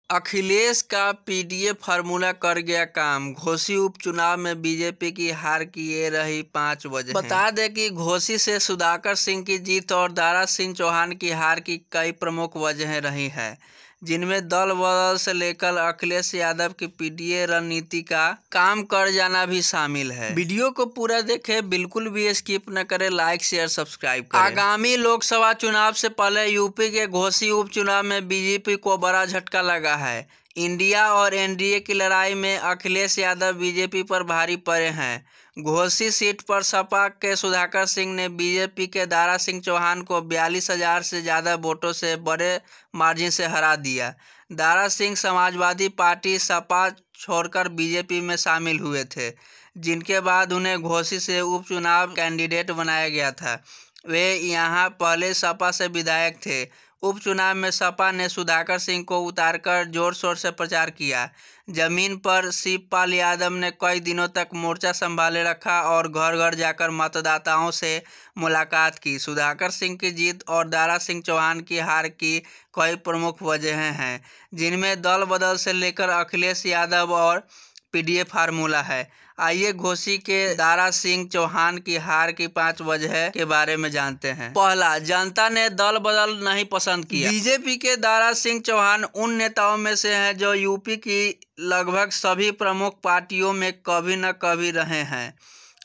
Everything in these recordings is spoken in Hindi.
अखिलेश का पीडीए फार्मूला कर गया काम। घोसी उपचुनाव में बीजेपी की हार की ये रही 5 वजह। बता दें कि घोसी से सुधाकर सिंह की जीत और दारा सिंह चौहान की हार की कई प्रमुख वजहें रही हैं, जिनमें दल बदल से लेकर अखिलेश यादव की पीडीए रणनीति का काम कर जाना भी शामिल है। वीडियो को पूरा देखें, बिल्कुल भी स्किप न करें, लाइक शेयर सब्सक्राइब करें। आगामी लोकसभा चुनाव से पहले यूपी के घोसी उपचुनाव में बीजेपी को बड़ा झटका लगा है। इंडिया और एनडीए की लड़ाई में अखिलेश यादव बीजेपी पर भारी पड़े हैं। घोसी सीट पर सपा के सुधाकर सिंह ने बीजेपी के दारा सिंह चौहान को 42,000 से ज़्यादा वोटों से बड़े मार्जिन से हरा दिया। दारा सिंह समाजवादी पार्टी सपा छोड़कर बीजेपी में शामिल हुए थे, जिनके बाद उन्हें घोसी से उपचुनाव कैंडिडेट बनाया गया था। वे यहाँ पहले सपा से विधायक थे। उपचुनाव में सपा ने सुधाकर सिंह को उतारकर जोर शोर से प्रचार किया। जमीन पर शिवपाल यादव ने कई दिनों तक मोर्चा संभाले रखा और घर घर जाकर मतदाताओं से मुलाकात की। सुधाकर सिंह की जीत और दारा सिंह चौहान की हार की कई प्रमुख वजहें हैं, जिनमें दल बदल से लेकर अखिलेश यादव और पीडीए फार्मूला है। आइए घोसी के दारा सिंह चौहान की हार की 5 वजह के बारे में जानते हैं। पहला, जनता ने दल बदल नहीं पसंद किया। बीजेपी के दारा सिंह चौहान उन नेताओं में से हैं जो यूपी की लगभग सभी प्रमुख पार्टियों में कभी न कभी रहे हैं।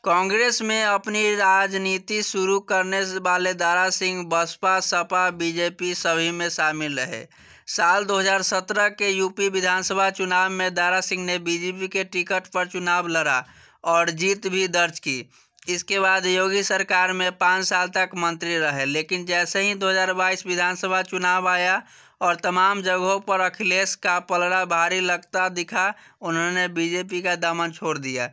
कांग्रेस में अपनी राजनीति शुरू करने वाले दारा सिंह बसपा, सपा, बीजेपी सभी में शामिल रहे। साल 2017 के यूपी विधानसभा चुनाव में दारा सिंह ने बीजेपी के टिकट पर चुनाव लड़ा और जीत भी दर्ज की। इसके बाद योगी सरकार में 5 साल तक मंत्री रहे, लेकिन जैसे ही 2022 विधानसभा चुनाव आया और तमाम जगहों पर अखिलेश का पलड़ा भारी लगता दिखा, उन्होंने बीजेपी का दामन छोड़ दिया।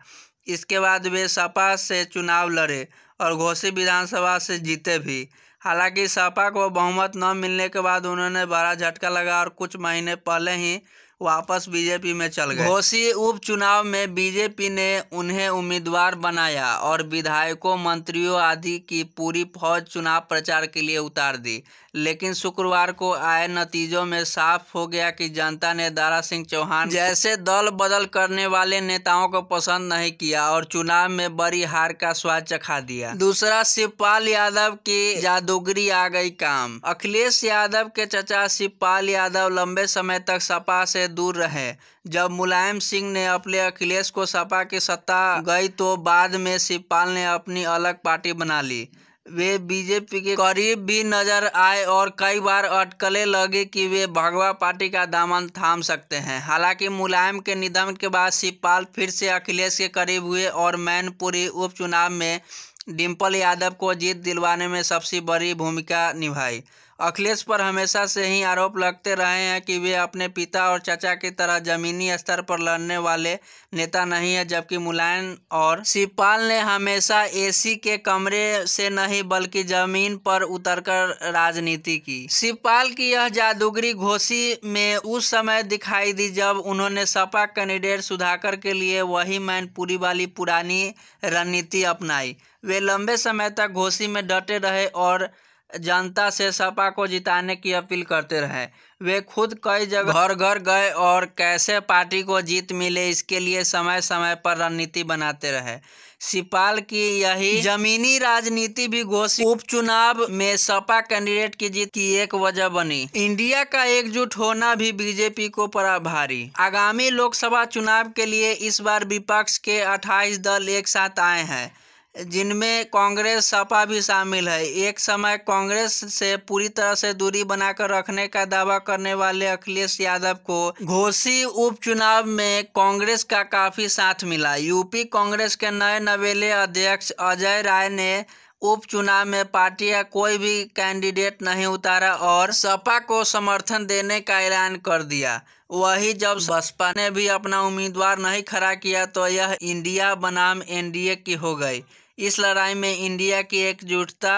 इसके बाद वे सपा से चुनाव लड़े और घोसी विधानसभा से जीते भी। हालांकि सपा को बहुमत न मिलने के बाद उन्होंने बड़ा झटका लगा और कुछ महीने पहले ही वापस बीजेपी में चल गए। घोसी उपचुनाव में बीजेपी ने उन्हें उम्मीदवार बनाया और विधायकों, मंत्रियों आदि की पूरी फौज चुनाव प्रचार के लिए उतार दी। लेकिन शुक्रवार को आए नतीजों में साफ हो गया कि जनता ने दारा सिंह चौहान जैसे दल बदल करने वाले नेताओं को पसंद नहीं किया और चुनाव में बड़ी हार का स्वाद चखा दिया। दूसरा, शिवपाल यादव की जादूगरी आ गई काम। अखिलेश यादव के चचा शिवपाल यादव लंबे समय तक सपा से दूर रहे। जब मुलायम सिंह ने अपने अखिलेश को सपा की सत्ता गई तो बाद में शिवपाल ने अपनी अलग पार्टी बना ली। वे बीजेपी के करीब भी नजर आए और कई बार अटकलें लगी कि वे भगवा पार्टी का दामन थाम सकते हैं। हालांकि मुलायम के निधन के बाद शिवपाल फिर से अखिलेश के करीब हुए और मैनपुरी उपचुनाव में डिम्पल यादव को जीत दिलवाने में सबसे बड़ी भूमिका निभाई। अखिलेश पर हमेशा से ही आरोप लगते रहे हैं कि वे अपने पिता और चाचा की तरह जमीनी स्तर पर लड़ने वाले नेता नहीं है, जबकि मुलायम और शिवपाल ने हमेशा एसी के कमरे से नहीं बल्कि जमीन पर उतरकर राजनीति की। शिवपाल की यह जादूगरी घोसी में उस समय दिखाई दी जब उन्होंने सपा कैंडिडेट सुधाकर के लिए वही मैनपुरी वाली पुरानी रणनीति अपनाई। वे लंबे समय तक घोसी में डटे रहे और जनता से सपा को जिताने की अपील करते रहे। वे खुद कई जगह घर घर गए और कैसे पार्टी को जीत मिले इसके लिए समय समय पर रणनीति बनाते रहे। शिवपाल की यही जमीनी राजनीति भी घोसी उपचुनाव में सपा कैंडिडेट की जीत की एक वजह बनी। इंडिया का एकजुट होना भी बीजेपी को पड़ा भारी। आगामी लोकसभा चुनाव के लिए इस बार विपक्ष के 28 दल एक साथ आए हैं, जिनमें कांग्रेस, सपा भी शामिल है। एक समय कांग्रेस से पूरी तरह से दूरी बनाकर रखने का दावा करने वाले अखिलेश यादव को घोसी उपचुनाव में कांग्रेस का काफी साथ मिला। यूपी कांग्रेस के नए नवेले अध्यक्ष अजय राय ने उपचुनाव में पार्टी का कोई भी कैंडिडेट नहीं उतारा और सपा को समर्थन देने का ऐलान कर दिया। वही जब बसपा ने भी अपना उम्मीदवार नहीं खड़ा किया तो यह इंडिया बनाम एनडीए की हो गई। इस लड़ाई में इंडिया की एकजुटता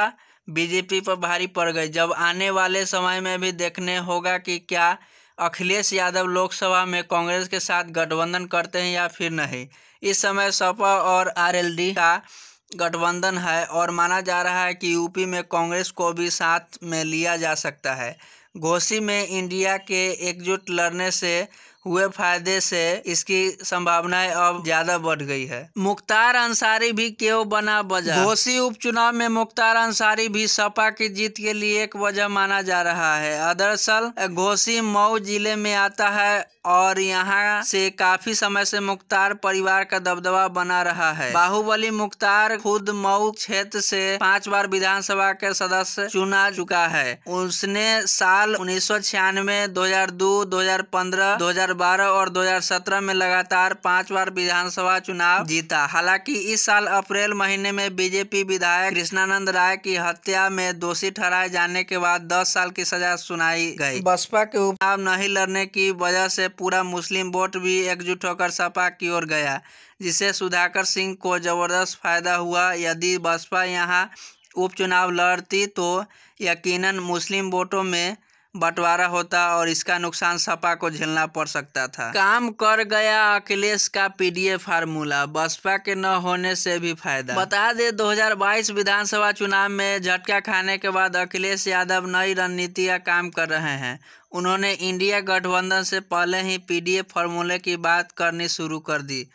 बीजेपी पर भारी पड़ गई। जब आने वाले समय में भी देखने होगा कि क्या अखिलेश यादव लोकसभा में कांग्रेस के साथ गठबंधन करते हैं या फिर नहीं। इस समय सपा और आरएलडी का गठबंधन है और माना जा रहा है कि यूपी में कांग्रेस को भी साथ में लिया जा सकता है। घोसी में इंडिया के एकजुट लड़ने से हुए फायदे से इसकी संभावनाएं अब ज्यादा बढ़ गई है। मुख्तार अंसारी भी क्यों बना वजह? घोसी उपचुनाव में मुख्तार अंसारी भी सपा की जीत के लिए एक वजह माना जा रहा है। दरअसल घोसी मऊ जिले में आता है और यहाँ से काफी समय से मुख्तार परिवार का दबदबा बना रहा है। बाहुबली मुख्तार खुद मऊ क्षेत्र से 5 बार विधानसभा के सदस्य चुना चुका है। उसने साल 1996, 2002, 2015, 2012 और 2017 में लगातार 5 बार विधानसभा चुनाव जीता। हालांकि इस साल अप्रैल महीने में बीजेपी विधायक कृष्णानंद राय की हत्या में दोषी ठहराए जाने के बाद 10 साल की सजा सुनाई गई। बसपा के उपचुनाव नहीं लड़ने की वजह से पूरा मुस्लिम वोट भी एकजुट होकर सपा की ओर गया, जिससे सुधाकर सिंह को जबरदस्त फायदा हुआ। यदि बसपा यहां उपचुनाव लड़ती तो यकीनन मुस्लिम वोटों में बंटवारा होता और इसका नुकसान सपा को झेलना पड़ सकता था। काम कर गया अखिलेश का पीडीए फार्मूला, बसपा के न होने से भी फायदा। बता दे 2022 विधानसभा चुनाव में झटका खाने के बाद अखिलेश यादव नई रणनीति का काम कर रहे हैं। उन्होंने इंडिया गठबंधन से पहले ही पीडीए फार्मूले की बात करनी शुरू कर दी,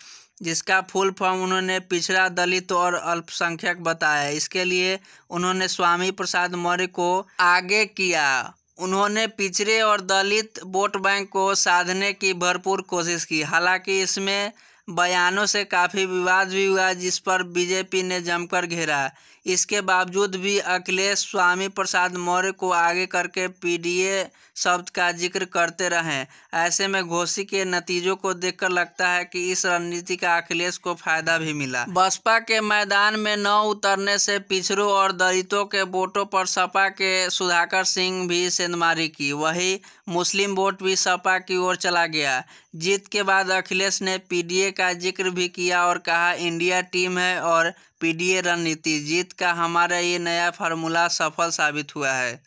जिसका फुल फॉर्म उन्होंने पिछड़ा, दलित और अल्पसंख्यक बताया। इसके लिए उन्होंने स्वामी प्रसाद मौर्य को आगे किया। उन्होंने पिछड़े और दलित वोट बैंक को साधने की भरपूर कोशिश की। हालांकि इसमें बयानों से काफ़ी विवाद भी हुआ, जिस पर बीजेपी ने जमकर घेरा। इसके बावजूद भी अखिलेश स्वामी प्रसाद मौर्य को आगे करके पीडीए शब्द का जिक्र करते रहे। ऐसे में घोसी के नतीजों को देखकर लगता है कि इस रणनीति का अखिलेश को फायदा भी मिला। बसपा के मैदान में न उतरने से पिछड़ों और दलितों के वोटों पर सपा के सुधाकर सिंह भी सेंधमारी की। वही मुस्लिम वोट भी सपा की ओर चला गया। जीत के बाद अखिलेश ने पीडीए का जिक्र भी किया और कहा, इंडिया टीम है और पीडीए रणनीति। जीत का हमारा ये नया फार्मूला सफल साबित हुआ है।